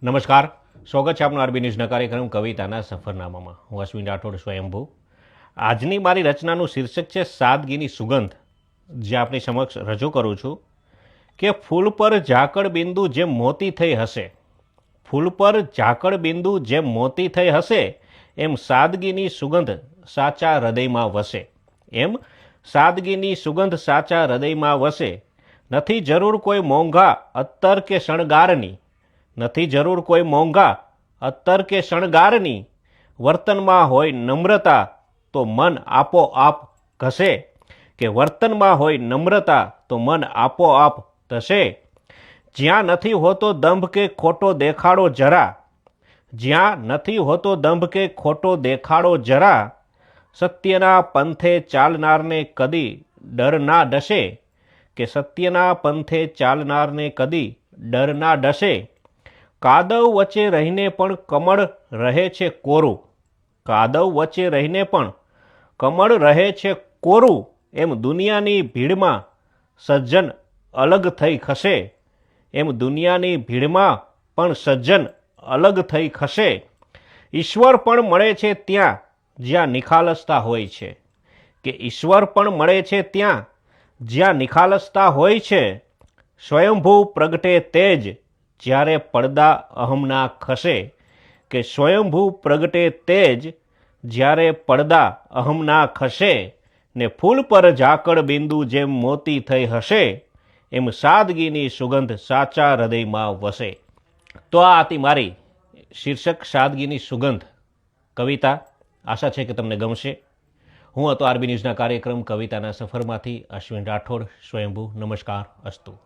નમસ્કાર, સ્વાગત છે આપનો આરબી ન્યૂઝના કાર્યક્રમ કવિતાના સફરનામામાં. હું અશ્વિન રાઠોડ સ્વયંભૂ. આજની મારી રચનાનું શીર્ષક છે સાદગીની સુગંધ, જે આપની સમક્ષ રજૂ કરું છું. કે ફૂલ પર ઝાકળ બિંદુ જેમ મોતી થઈ હશે, ફૂલ પર ઝાકળ બિંદુ જેમ મોતી થઈ હશે, એમ સાદગીની સુગંધ સાચા હૃદયમાં વસે. એમ સાદગીની સુગંધ સાચા હૃદયમાં વસે. નથી જરૂર કોઈ મોંઘા અત્તર કે શણગારની, નથી જરૂર કોઈ મોંઘા અત્તર કે શણગારની, વર્તનમાં હોય નમ્રતા તો મન આપોઆપ ઘસે. કે વર્તનમાં હોય નમ્રતા તો મન આપોઆપ ઘસે. જ્યાં નથી હોતો દંભ કે ખોટો દેખાડો જરા, જ્યાં નથી હોતો દંભ કે ખોટો દેખાડો જરા, સત્યના પંથે ચાલનારને કદી ડર ના ડસે. કે સત્યના પંથે ચાલનારને કદી ડર ના ડસે. કાદવ વચ્ચે રહીને પણ કમળ રહે છે કોરું, કાદવ વચ્ચે રહીને પણ કમળ રહે છે કોરું, એમ દુનિયાની ભીડમાં સજ્જન અલગ થઈ ખસે. એમ દુનિયાની ભીડમાં પણ સજ્જન અલગ થઈ ખસે. ઈશ્વર પણ મળે છે ત્યાં જ્યાં નિખાલસતા હોય છે. કે ઈશ્વર પણ મળે છે ત્યાં જ્યાં નિખાલસતા હોય છે. સ્વયંભૂ પ્રગટે તેજ જ્યારે પડદા અહમના ખસે. કે સ્વયંભૂ પ્રગટે તેજ જ્યારે પડદા અહમના ખસે. ને ફૂલ પર ઝાકળ બિંદુ જેમ મોતી થઈ હશે, એમ સાદગીની સુગંધ સાચા હૃદયમાં વસે. તો આ હતી મારી શીર્ષક સાદગીની સુગંધ કવિતા. આશા છે કે તમને ગમશે. હું હતો આરબી ન્યૂઝના કાર્યક્રમ કવિતાના સફરમાંથી અશ્વિન રાઠોડ સ્વયંભૂ. નમસ્કાર, અસ્તુ.